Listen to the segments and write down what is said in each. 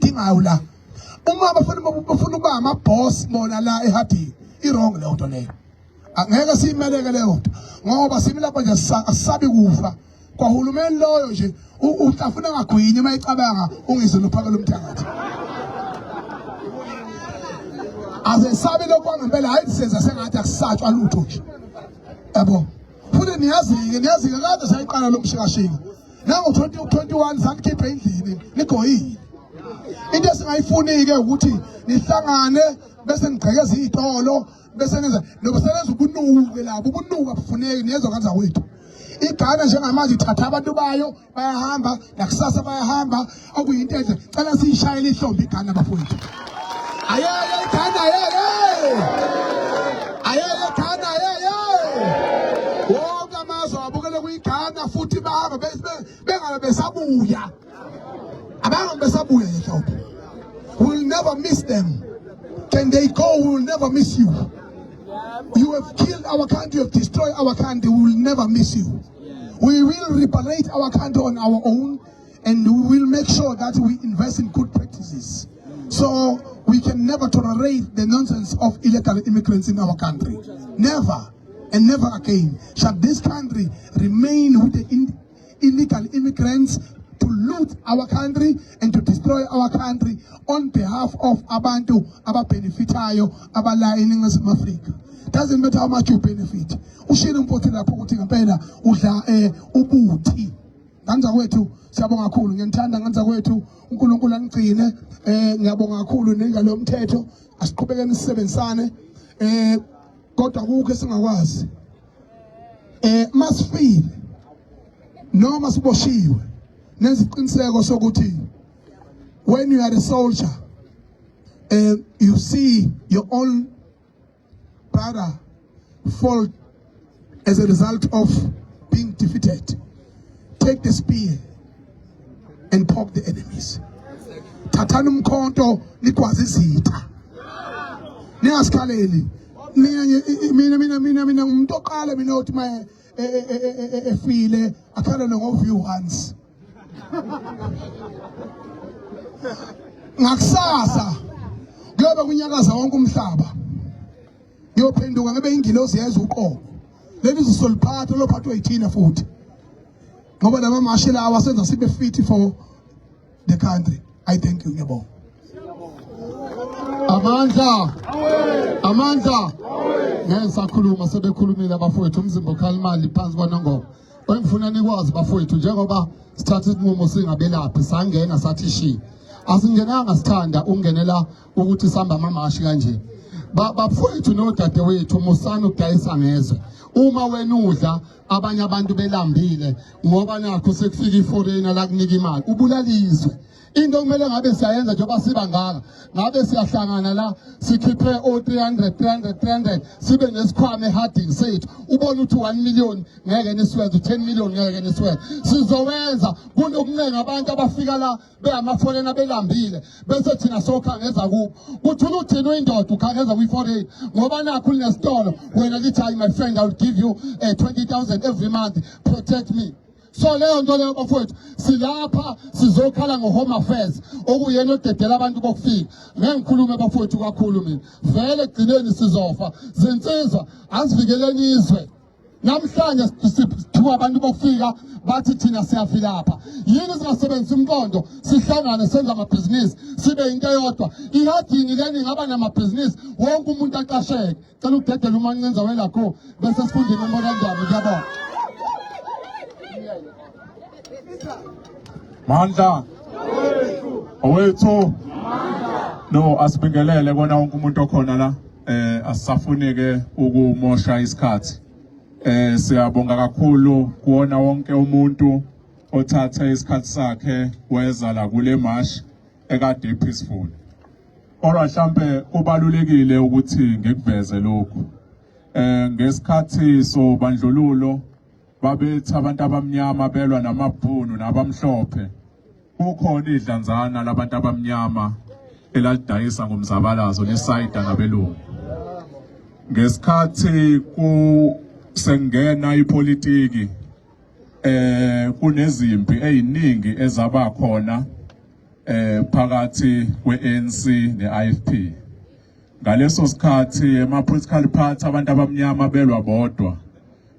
esiyidingayo la uma bafuna ukuba ama-boss bona la ehadini i-wrong leyo nto leyo angeke siyimeleke leyo nto ngoba simi lapha nje asabi kufa kwahulumeni loyo nje uhlafuna ngagwinyi uma icabanga ungizwe lophakela umthangathi aze sabi lokho ngempela hayi senza sengathi akusatshwa lutho nje yabo futhi niyazi kade sayiqala lo mshikashika nango 2021 sanikhiphe endlini nigoyile into esingayifuni-ke ukuthi nihlangane bese nigqekeza iy'tolo bese nenza nokusebenza ubunuke labo ubunuka bufuneki niyezwa kanza kwethu iGhana njengamanje ithatha abantu bayo bayahamba nakusasa bayahamba okuyinto enhle cela siyishayele ihlombe iGhana bafowethu ayeye iGhana ayeye iGhana wonke amazwe abukele kuyiGhana futhi bahamba bengabe besabuya abangabe besabuya ehlombe. We'll never miss them. Can they go? We will never miss you. You have killed our country, you have destroyed our country, we will never miss you. We will reparate our country on our own, and we will make sure that we invest in good practices. So we can never tolerate the nonsense of illegal immigrants in our country. Never, and never again shall this country remain with the illegal immigrants to loot our country and to destroy our country on behalf of abantu ababenefitayo abala eNingizimu Afrika. Doesn't matter how much you benefit. Ushilo umpothi lapho ukuthi ngempela udla ubuthi. Nganza kwethu siyabonga kakhulu ngiyanthanda nganza kwethu uNkulunkulu angigcine ngiyabonga kakhulu nengalo yomthetho asiqhubekeni sisebenzisane kodwa kukho esingakwazi masifile noma siboshiwe nesiqiniseko sokuthi when you are a soldier you see your own brother fall as a result of being defeated, take the spear and poke the enemies. Thathani umkhonto likwazi izitha ningasikhaleli mina umuntu oqala mina uthi ma efile akhala ngo-view once ngakusasa kuyobe kunyakaza wonke umhlaba ngiyophenduka ngabe ingilosi yezwe uqobo leli zisoliphatha lophathwa yithina futhi ngoba lama mashi lawa asenza sibe fit for the country. I thank you ngiyabonga. Amandla ngisakhuluma sebekhulumile abafowethu umzimba okhalimali phansi kwanongoma engifuna nikwazi bafowethu njengoba sithatha isinqumo singabelaphi sangena sathi shi asingenanga sithanda ungenela ukuthi sihamba amamashi kanje bafowethu nodadewethu musana ukudayisa ngezwe uma wena udla abanye abantu belambile ngoba nakho sekufika iforeigner la kunika imali ubulalizwe into kumele ngabe siyayenza njengoba siba ngaka ngabe siyahlangana la sikhiphe o300 sibe nesikhwama ehadini sethu ubona ukuthi 1 million ngeke nisiwenze 10 million ngeke nisiwenze sizowenza kunokunenga abantu abafika la beyamaforeigner belambile bese thina sokhangeza kubo kuthula uthina indoda ukhangeza kwiforeigner ngoba nakho linesitolo wena lithi hayi my friend I will give you 20,000 every month protect me. So leyo nto leyo bafowethu silapha sizokhala ngo-home affairs okuyena odedela abantu bokufika ngengikhulume bafowethu kakhulu mina vele egcineni sizofa zinsizwa asivikeleni izwe namhlanje sithiwa abantu bokufika bathi thina siyafilapha yini singasebenzisa umqondo sihlangane senza amabhizinisi sibe into eyodwa ihadini leni ngaba namabhizinisi wonke umuntu aqasheke cela ukudedela umancenza welakho bese sifundile umemorandum ngiyabona. Mandla owethu no asibingelele kona wonke umuntu okhona la asisafuneke ukumosha isikhathi siyabonga kakhulu kuona wonke umuntu othatha isikhathi sakhe weza la kule march ekade peaceful ora mhlambe kubalulekile ukuthi ngikuveze lokho ngesikhathi so bandlululo babethi abantu abamnyama belwa namabhunu nabamhlophe kukhona idlanzana labantu abamnyama elalidayisa ngomzabalazo lesayida nabelungu ngesikhathi kusengena ipolitiki kunezimpi eziningi ezaba khona phakathi kwe-ANC ne-IFP. Ngaleso sikhathi ama-political party abantu abamnyama belwa bodwa.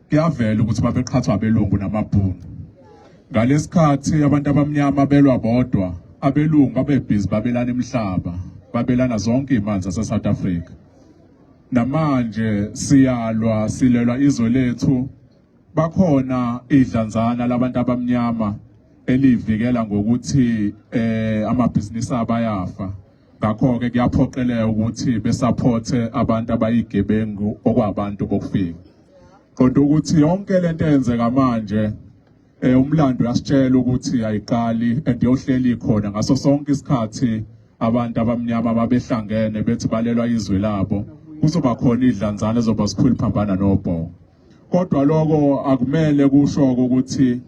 Kuyavela ukuthi babeqhathwa abelungu namabhunu. Ngalesikhathi abantu abamnyama belwa bodwa, abelungu babebhizi babelana imihlaba, babelana zonke imali zase-South Africa. Namanje siyalwa silelwa izwe lethu, bakhona idlanzana labantu abamnyama elivikela ngokuthi amabhizinisi abayafa. Ngakho-ke kuyaphoqeleka ukuthi besupporte abantu abayigebengu okwabantu bokufika. Kodwa ukuthi yonke lento eyenzeka manje umlando uyasitshela ukuthi ayiqali and yohleli khona ngaso sonke isikhathi abantu abamnyama babehlangene bethi balelwa izwe labo kuzoba khona idlanzana ezoba sikhulu phambana nobho. Kodwa lokho akumele kusho ukuthi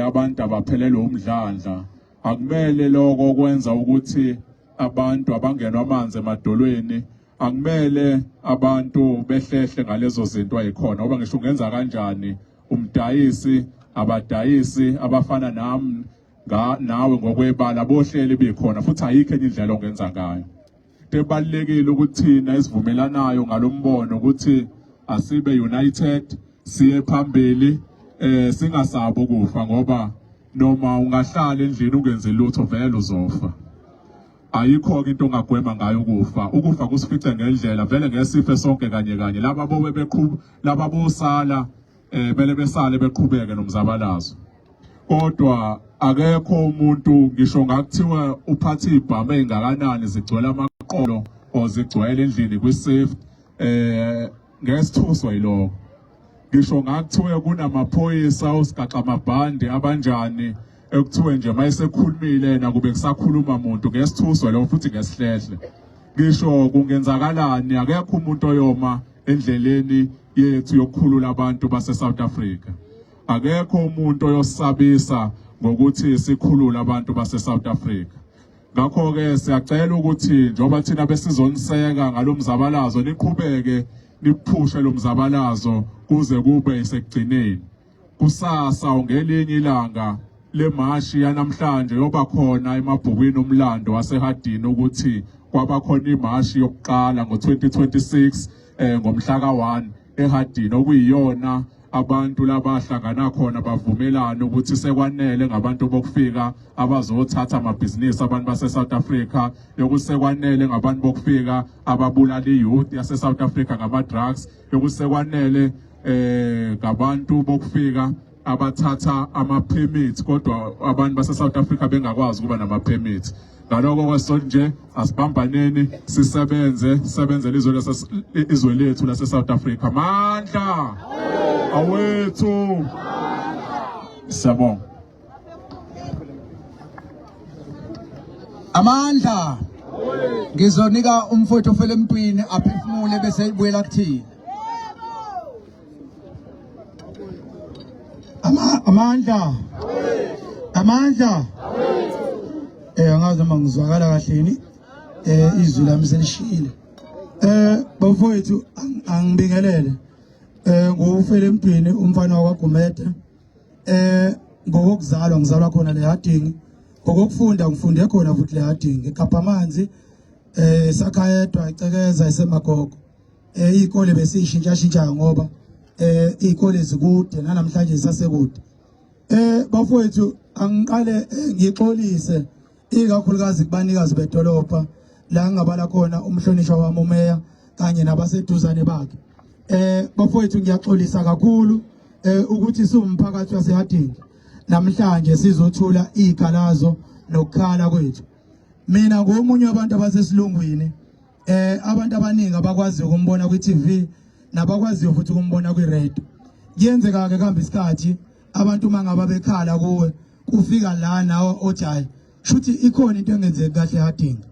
abantu abaphelelwe umdlandla, akumele lokho kwenza ukuthi abantu abangenwa amanzi emadolweni, akumele abantu behlehle ngalezo zinto ayikhona ngoba ngisho ungenza kanjani umdayisi abadayisi abafana nami nawe ngokwebala bohleli bekhona futhi ayikho enye indlela ongenza ngayo. Ebalekile ukuthi thina esivumelanayo ngalombono ukuthi asibe united siye phambili singasabo ukufa ngoba noma ungahlala endlini ungenze lutho vele uzofa. Ayikho into ongagwema ngayo ukufa. Ukufa kusifice ngendlela vele ngesife sonke kanye kanye. Laba bobe beqhubha, laba bosala bele besale beqhubeke nomzabalazo. Kodwa akekho umuntu ngisho ngakuthiwa uphathi ibhame engakanani zigcwele amaqolo ozigcwele endlini kwisafe ngesithuswa yiloko. Ngisho ngakuthiwa kunamaphoyisa usigaxa amabhande abanjani ekuthiwe nje mayesekhulumile na kube kusakhuluma umuntu ngesithuswa lo futhi ngesihlehle. Ngisho kungenzakalani akekho umuntu oyoma endleleni yethu yokukhulula abantu base South Africa. Akekho umuntu oyosabisa ngokuthi sikhulule abantu base South Africa. Ngakho ke siyacela ukuthi njoba thina besizoniseka ngalomzabalazo niqhubeke niphushe lomzabalazo kuze kube isekugcineni. Kusasa ongelinye ilanga lemashi yanamhlanje yoba khona emabhukwini omlando wasehadini ukuthi kwaba khona imashi yokuqala ngo2026 ngomhla ka1 ehadini okuyiyona abantu labahlangana khona bavumelana ukuthi sekwanele ngabantu bokufika abazothatha amabhizinisi abantu base South Africa, yokusekwanele ngabantu bokufika ababulala iyouth yase South Africa ngama drugs, yokusekwanele ngabantu bokufika abathatha ama permits kodwa abantu base South Africa bengakwazi kuba nama permits. Ngaloko kwesonto nje asibambaneni sisebenzele izwe lethu lase South Africa. Mandla awethu. Siyabonga. Amandla. Ngizonika umfowethu ofele empini aphefumule bese ibuyela kuthina. Amandla. Amandla. Angazi uma ngizwakala kahle yini izwi lami selishile. Bafowethu angibingelele. Ngufele empini umfana wakwaGumede. Ngokuzalwa ngizalwa khona le Hadingi. Ngokufunda ngifunde khona futhi le Hadingi. EKapa Amanzi sakhayedwa icekeza esemagogo. Izikole besishintsha ngoba izikole zikude namhlanje sasekude. Bafowethu angiqale ngixolise ikakhulukazi kubanikazi bedolopha la ngabala khona umhlonishwa wami umeya kanye nabaseduzane bakhe. Bafowethu ngiyaxolisa kakhulu ukuthi siwumphakathi waseHadingi namhlanje sizothula izikhalazo nokukhala kwethu. Mina ngomunye wabantu abasesilungwini abantu abaningi abakwazi ukumbona kwi-TV nabakwazi futhi ukumbona kwi-radio. Kuyenzeka ke kuhamba isikhathi abantu mangaba bekhala kuwe kufika la nawe ojayi shuthi ikhona into engenzeki kahle eHadingi.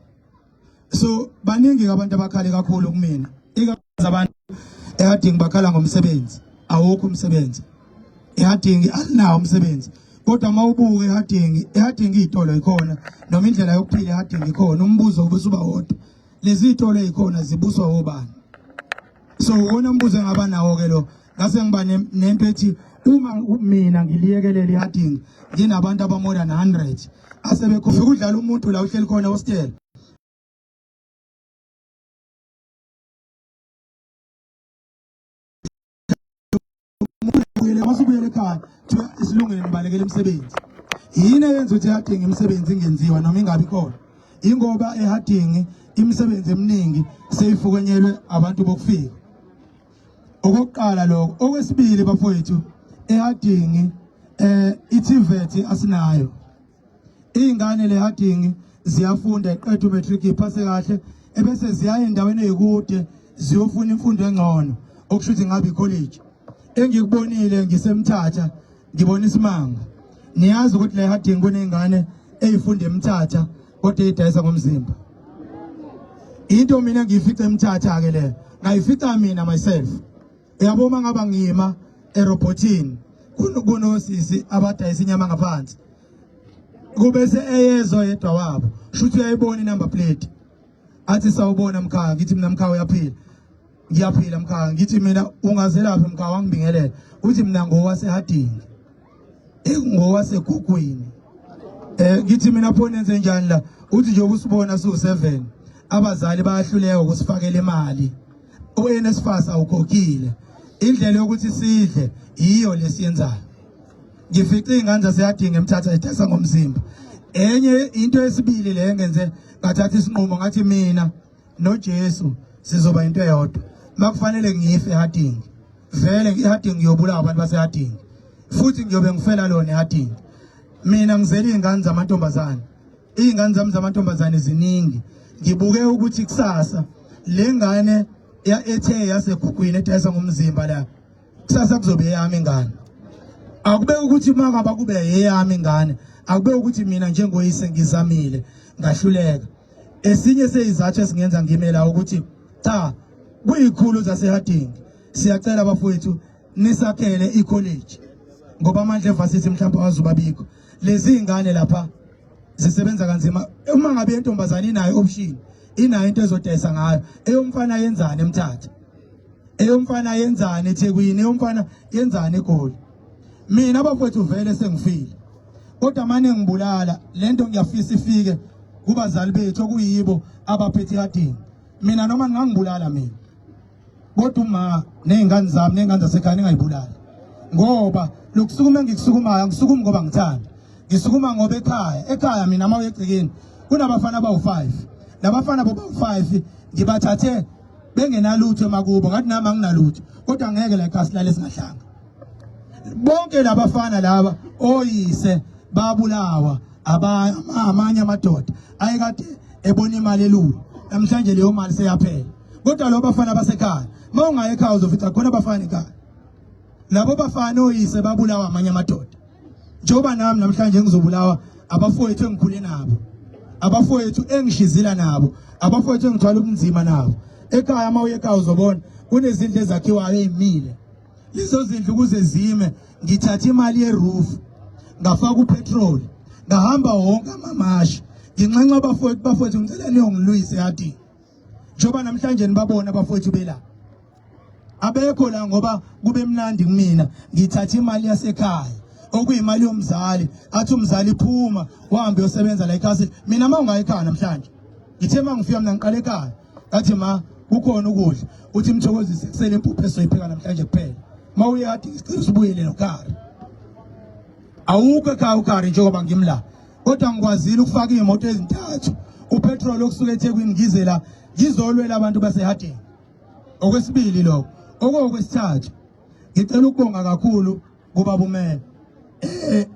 So baningi abantu abakhale kakhulu kumina. Ikakhulukazi abantu eHadingi bakhala ngomsebenzi. Awukho umsebenzi. eHadingi alinawo umsebenzi. Kodwa mawubuke eHadingi izitolo ikhona noma indlela yokuphila eHadingi ikhona. Umbuzo ubusuba wodwa. Lezi izitolo ezikhona zibuswa obani? So wona umbuzo engaba nawo ke lo ngase ngiba nento ethi uma mina ngiliyekelela eHadingi nginabantu abamore than 100 asebekhofa ukudlala umuntu la uhleli khona hostel masubuyele ekhaya isilungile nibalekele umsebenzi yini eyenza ukuthi eHarding imisebenzi ingenziwa noma ingabi khona ingoba eHarding imisebenzi eminingi seyifukenyelwe abantu bokufika okokuqala lokho okwesibili bafowethu eHarding iTVET asinayo ingane leHarding ziyafunda eqedwe matric iphase kahle ebese ziyaya endaweni ezikude ziyofuna imfundo engcono okushuthi ngabe icollege engikubonile ngisemthatha ngibona isimanga niyazi ukuthi la eHarding kunengane eyifunda eMthatha kodwa idayisa ngomzimba into mina ngiyifica eMthatha ke le ngayifica mina myself uyabona ngaba ngima eRobotini kunosisi abadayisa inyama ngaphansi kube eyezwa yedwa wabo shuthi uyayibona inumber plate athi sawubona mkhaya ngithi mina mkhaya uyaphila ngiyaphila mkhaya ngithi mina ungazelaphi mkhaya wangibingelela uthi mina ngowaseHarding ngowasegugwini ngithi mina pho nenze njani la uthi nje ubusibona su7 abazali bayahluleka ukusifakela imali uNSFAS awukhokhile indlela yokuthi sidle yiyo lesiyenzayo ngifice ingane zaseHarding eMthatha idayisa ngomzimba enye into yesibili le engenze ngathatha isinqumo ngathi mina noJesu sizoba into eyodwa makufanele ngife eHarding vele eHarding ngiyobulawa abantu baseHarding futhi ngiyobe ngifela lona eHarding mina ngizela izingane zamantombazane izingane zami zamantombazane ziningi ngibuke ukuthi kusasa lengane ethe yasegugwini edayisa ngomzimba la kusasa kuzobe yami ingane akube ukuthi makaba kube yeyami ingane akube ukuthi mina njengoyise ngizamile ngahluleka esinye seyizathu esingenza ngimela ukuthi cha kuyikhulu zaseHarding siyacela abafowethu nisakhele icollege ngoba amandla evasithi mhlawumbe awazubabikho lezi ingane lapha zisebenza kanzima uma ngabe intombazana inayo option inayo into ezodayisa ngayo eyomfana yenzani eMthatha eyomfana yenzani eThekwini eyomfana yenzani eGoli mina abafowethu vele sengifile kodwa manje ngibulala lento ngiyafisa ifike kubazali bethu okuyibo abaphethe eHarding mina noma ngangibulala mina kodwa uma nezingane zami nezingane zasekhaya ngayibulala ngoba lokusukuma engikusukumayo ngisukuma ngoba ngithanda ngisukuma ngoba ekhaya mina mawe egcikeni kunabafana abawu5 labafana boba5 ngibathathe bengenalutho emakubo ngathi nami anginalutho kodwa ngeke la ekhaya silale singahlanga bonke labafana laba oyise babulawa amanye amadoda ayekade ebona imali elulu namhlanje leyo mali seyaphela kodwa lo bafana basekhaya mawungaye ekhaya uzofica khona abafana ekhaya labo bafana oyise babulawa amanye amadoda njoba nami namhlanje ngizobulawa abafowethu engikhule nabo abafowethu engishizila nabo abafowethu engithwala ubunzima nabo ekhaya mawuye ekhaya uzobona kunezindlu ezakhiwayo ezimile lezo zindlu kuze zime ngithatha imali yeroof ngafaka upetrol ngahamba wonke amamasha nginxenxa bafowethu ngicela niyongilwisa eHarding njoba namhlanje nibabona abafowethu bela abekho la ngoba kube mnandi kumina ngithatha imali yasekhaya okuyimali yomzali athi umzali iphuma wahambe yosebenza la ekhaya mina mawungayi ekhaya namhlanje ngithe mangifika mina ngiqala ekhaya ngathi ma kukhona ukudla uthi Mthokozisi kusele impuphu esoyipheka namhlanje kuphela mawuye eHarding sicela usibuyele nokhari awukho ekhaya ukhari njengoba ngimla kodwa ngikwazile ukufaka imoto ezintathu upetrol okusuka eThekwini ngize la ngizolwela abantu baseHarding okwesibili lokho okwesithathu ngicela ukubonga kakhulu kubaba uMele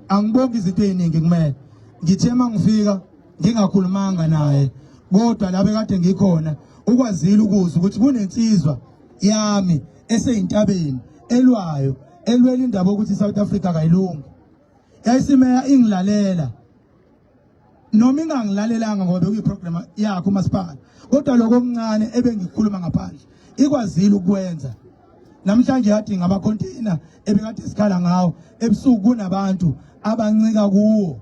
angibonga izinto eziningi kumele ngithe mangifika ngingakhulumanga naye kodwa labe kade ngikhona ukwazile ukuzwa ukuthi kunensizwa yami eseyintabeni elwayo elwela indaba ukuthi iSouth Africa kayilungi yayisimeya ingilalela noma ingangilalelanga ngoba bekuyiprogram yakho umasipala kodwa lokho okuncane ebengikhuluma ngaphandle ikwazile ukwenza namhlanje eHarding abacontainer ebekade sikhala ngawo ebusuku kunabantu abancika kuwo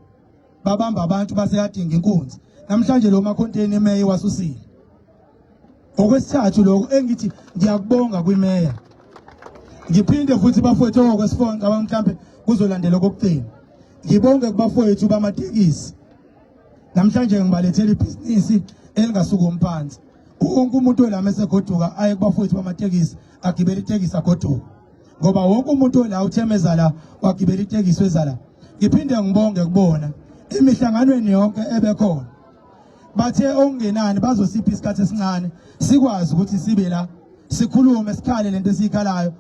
babamba abantu baseHarding inkunzi namhlanje lo macontainer emeya wasusile okwesithathu lokho engithi ngiyakubonga kwimeya ngiphinde futhi bafowethu okwesifonca abamhlambe kuzolandela kokugcina ngibonge kubafowethu bamatekisi namhlanje ngibalethela ibhizinisi elingasuka umphansi wonke umuntu olama esegoduka aye kubafowethu bamatekisi agibela itekisi agoduka ngoba wonke umuntu ola uthemeza la wagibela itekisi wezala ngiphinde ngibonge kubona emihlanganweni yonke ebekhona bathe ongenani bazosipha isikhathi esincane sikwazi ukuthi sibe la sikhulume sikhale lento esikhalayo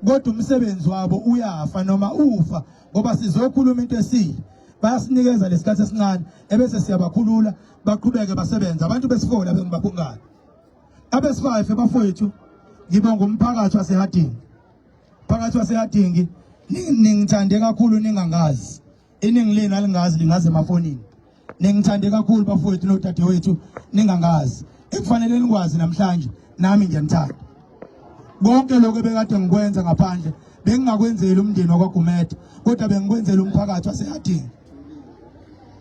kodwa umsebenzi wabo uyafa noma ufa ngoba sizokhuluma into esiyi bayasinikeza lesikhathi esincane ebese siyabakhulula baqhubeke basebenza abantu besifola bengibabungana abesifayo bafowethu ngibonga umphakathi waseHadingi phakathi waseHadingi ningithande kakhulu ningangazi iningileni alingazi lingaze emafonini ningithande kakhulu bafowethu nodadewethu ningangazi ekufanele nikwazi namhlanje nami ngiyanithanda konke lokho bekade ngikwenza ngaphandle bengingakwenzela umndeni wakwaGumede kodwa bengikwenzela umphakathi waseHadingi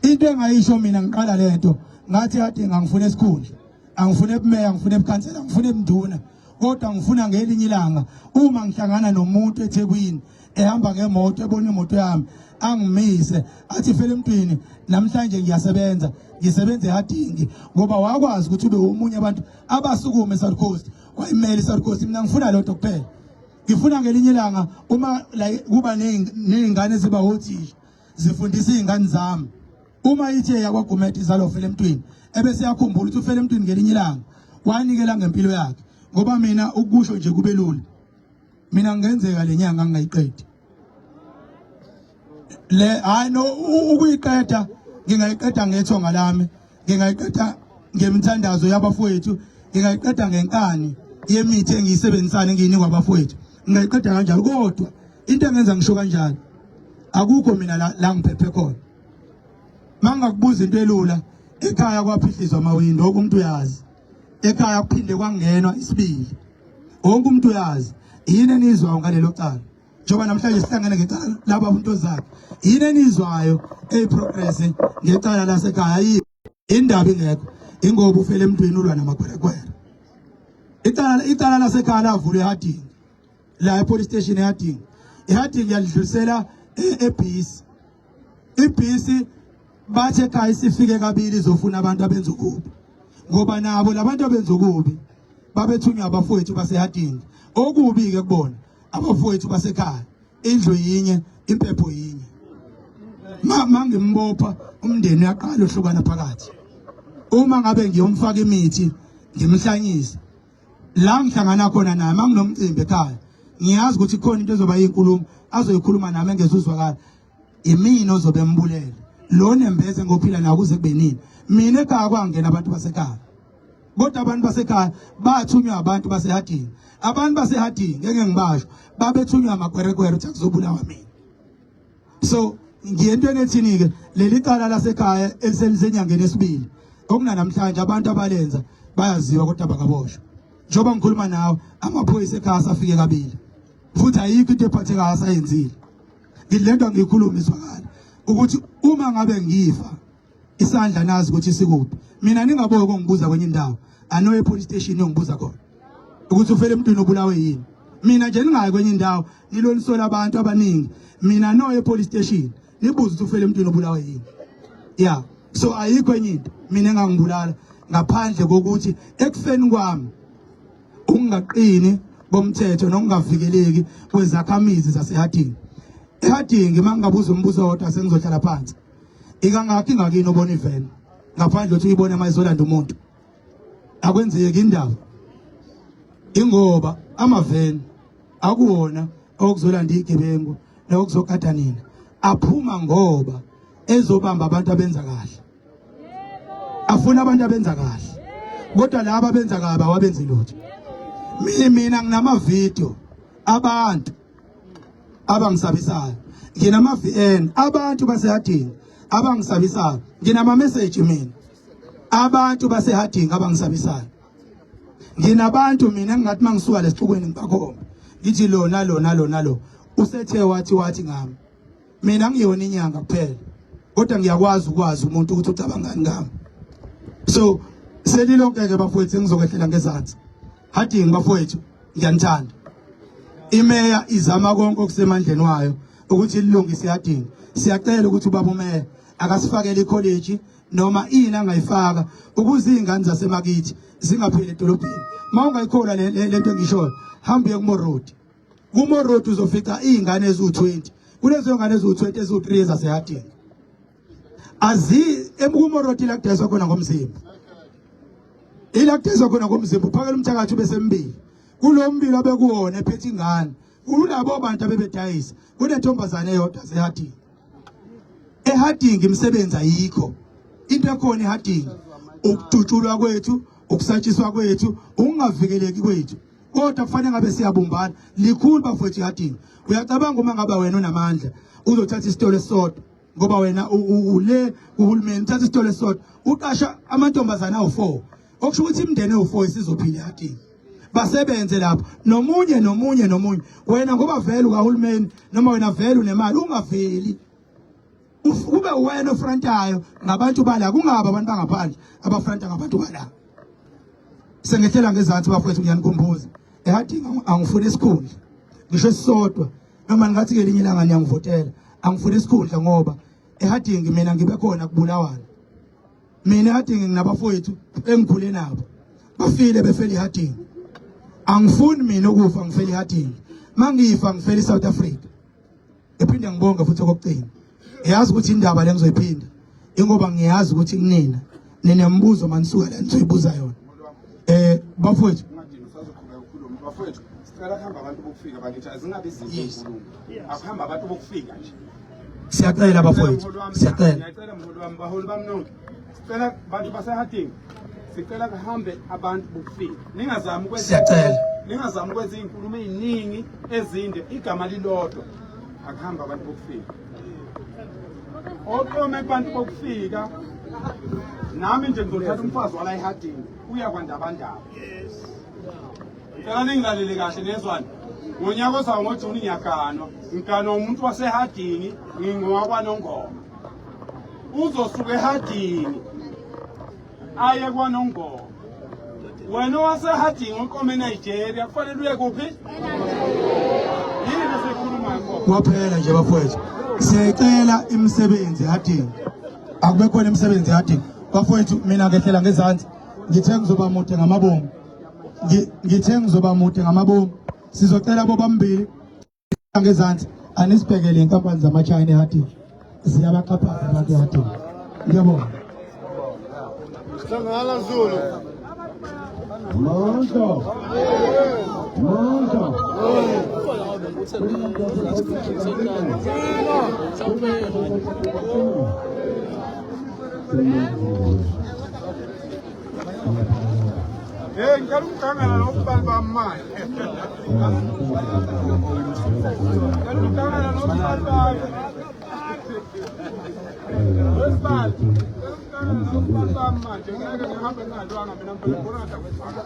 into engayisho mina ngiqala lento ngathi Hadingi angifune esikhundla angifune ebumeya angifune ebukhansela angifune ebunduna kodwa ngifuna ngelinye ilanga uma ngihlangana nomuntu eThekwini ehamba ngemoto ebona imoto yami angimise athi phela emntwini namhlanje ngiyasebenza ngisebenza eHadingi ngoba wakwazi ukuthi ube umunye abantu abasukume eSouth Coast wayimele eSouth Coast mina ngifuna lento kuphela ngifuna ngelinye ilanga uma kuba nezingane ziba othisha zifundisa izingane zami uma ithe yakwaGumede izalo phela emntwini ebese yakhumbula ukuthi ufela emntwini ngelinye ilanga wanikela ngempilo yakhe ngoba mina ukusho nje kube lula mina ngenzeka lenyanga ngingayiqedi le no ukuyiqeda ngingayiqeda ngethonga lami ngingayiqeda ngemthandazo yabafowethu ngingayiqeda ngenkani yemithi engiyisebenzisana ngiyinikwa abafowethu ngingayiqeda kanjalo kodwa into engenza ngisho kanjalo akukho mina la ngiphephe khona mangakubuza into elula ekhaya kwaphihlizwa amawindo wonke umuntu uyazi ekhaya kuphinde kwangenwa isibili wonke umuntu uyazi yini enizwayo ngalelo cala njoba namhlanje sihlangene ngecala laba abantu zakhe yini enizwayo eyiprogress ngecala lasekhaya indaba ingekho ingoba ufele emntwini ulwa namagwerekwere icala lasekhaya lavula eHadingi la epolice station eHadingi yalidlulisela ebhisi ibhisi bathe ekhaya isifike kabili izofuna abantu abenza ukubi ngoba nabo labantu abenza ukubi babethunywa abafowethu baseHadingi okubi ke kubona abafowethu basekhaya indlu yinye impepho yinye mangimbopha umndeni uyaqala uhlukana phakathi uma ngabe ngiyomfaka imithi ngimhlanyisa la ngihlangana khona naye manginomcimbi ekhaya ngiyazi ukuthi khona into ezoba yinkulumo azoyikhuluma nami engezuzwakala imina ozobe embulela lo nembeze ngophila nayo kuze kube nini mina ekhaya kwangena abantu basekhaya kodwa abantu basekhaya bathunywa abantu baseHadingi abantu baseHadingi ngeke ngibasho babethunywa amagwerekwere ukuthi akuzobulawa mina so ngiyentweni ethini ke leli cala lasekhaya eliselisenyangeni esibili okunanamhlanje abantu abalenza bayaziwa kodwa bakaboshwa njoba ngikhuluma nawe amaphoyisa ekhaya asafike kabili futhi ayikho into ephathekayo asayenzile ngilento ngikhuluma izwakala ukuthi uma ngabe ngifa isandla nazi ukuthi sikuphi mina ningaboke kongibuza kwenye indawo anoye police station yongibuza khona ukuthi ufele emntwini obulawe yini mina nje ningayi kwenye indawo nilonisola abantu abaningi mina noye police station nibuza ukuthi ufele emntwini obulawe yini yeah so ayikho enye into mina engangibulala ngaphandle kokuthi ekufeni kwami ungaqini bomthetho nokungavikeleki kwezakhamizi zaseHadingi eHadingi mangabuza umbuzo wodwa sengizohlala phansi ikangakho ingakini obona iveni ngaphandle ukuthi uyibone mayizolanda umuntu akwenzeki indaba ingoba amaveni akuwona okuzolanda igebengu nokuzokada nina aphuma ngoba ezobamba abantu abenza kahle afuna abantu abenza kahle kodwa laba abenza kabi awabenzi lutho mina nginama video abantu abangisabisayo nginama VN abantu baseHadingi abangisabisayo nginama message mina abantu baseHadingi abangisabisayo nginabantu mina engathi mangisuka lesixukweni ngibakhomba ngithi lo usethe wathi ngami mina ngiyona inyanga kuphela kodwa ngiyakwazi ukwazi umuntu ukuthi ucabanga ngami so selilonke ke bafowethu ngizokwehlela ngezansi Hadingi bafowethu ngiyanithanda imeya izama konke okusemandleni wayo ukuthi ilungise iHadingi siyacela ukuthi ubaba umeya akasifakele icollege noma ini angayifaka ukuze izingane zasemakithi zingapheli edolobheni. Mawungayikhola lento engishoyo, hamba uye kuMorodi. KuMorodi uzofica izingane eziwu20. Kulezo ngane eziwu20 eziwu3 ezasehadini. KuMorodi la kudayiswa khona ngomzimba. Ila kudayiswa khona ngomzimba uphakela umthakathi bese mbili. Kulo mbili abekuwona ephethe ingane. Kulabo bantu abebedayisa. Kunentombazane eyodwa sehadini. EHadingi imisebenzi ayikho. Into ekhona eHadingi ukututshulwa kwethu, ukusatshiswa kwethu, ukungavikeleki kwethu. Kodwa kufanele ngabe siyabumbana. Likhulu bafowethu eHadingi. Uyacabanga uma ngaba wena unamandla uzothatha isitolo esisodwa ngoba wena ule uhulumeni uthatha isitolo esisodwa uqasha amantombazana awu4. Okusho ukuthi imndeni ewu4 isizophila eHadingi. Basebenze lapho nomunye wena ngoba vele ukahulumeni noma wena vele unemali ungaveli. Ube wena ofrontayo ngabantu bala kungaba abantu bangaphandle abafronta ngabantu bala. Sengethela ngezansi bafowethu ngiyanikhumbuza. EHadingi angifuni isikhundla. Ngisho sisodwa noma ngathi ke linye ilanga ngiyangivotela. Angifuni isikhundla ngoba eHadingi mina ngibe khona kubulawana. Mina eHadingi nginabafowethu engikhule nabo. Bafile befela eHadingi. Angifuni mina ukufa ngifela eHadingi. Mangifa ngifela eSouth Africa. Ephinde ngibonga futhi okugcina. Ngiyazi ukuthi indaba le ngizoyiphinda. Ingoba ngiyazi ukuthi kunina ninembuzo manisuka la nizoyibuza yona. Bafowethu bafowethu sicela kuhamba abantu bokufika bakithi azingabe izinto ezinkulu. Akuhamba abantu bokufika nje. Siyacela bafowethu. Siyacela. Ngiyacela mholo wami baholi bami nonke. Sicela bantu baseHadingi. Sicela kuhambe abantu bokufika. Ningazami ukwenza. Siyacela. Ningazami ukwenza izinkulumo eziningi ezinde igama lilodwa. Akuhamba abantu bokufika. Okome abantu bokufika. Nami nje ngizothatha umfazi wala eHadingi uya kwandabandaba. Ngicela ningilalele kahle nezwane. Ngonyaka ozayo ngoJuni ngiyaganwa. Ngiganwa umuntu waseHadingi ngingowakwaNongoma. Uzosuka eHadingi aye kwaNongoma. Wena waseHadingi uqome eNigeria kufanele uye kuphi? Yini besikhuluma ngakho? Kwaphela nje bafowethu. Siyacela imisebenzi eHadingi. Akube khona imisebenzi eHadingi. Bafowethu mina ngehlela ngezansi. Ngithe ngizoba mude ngamabomu. Ngithe ngizoba mude ngamabomu. Sizocela bobambili ngezansi anisibhekele inkampani zamaChina eHadingi. Ziyabaqaphaza abantu eHadingi. Ngiyabonga. Hlangana Zulu. Monto. Hey, ngicela ukugangana nobali bamanje. Ngicela ukugangana nobali bami. Wesibali. Nobali bamanje ngeke ngihambe ngadlwanga mina mphela ngibona ngathi akwesibali.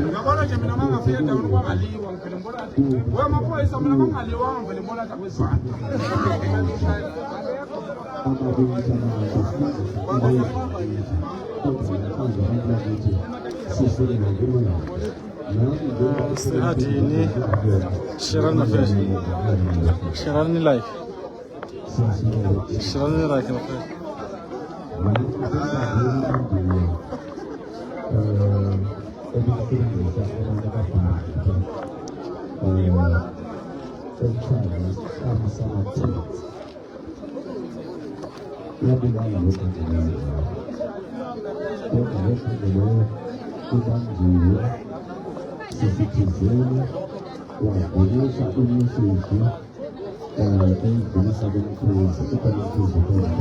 Ngiyabona nje mina mangafika endaweni kwangaliwa ngiphela ngibona ngathi wemaphoyisa mina mangaliwa ngivele ngibona ngathi akwesibali. Hadini Shirana Fresh Shirani Life Shirani Life Sisitizeni wakuonyesha unyesheji endlisa kwenkosi ukwenkosi kwenkosi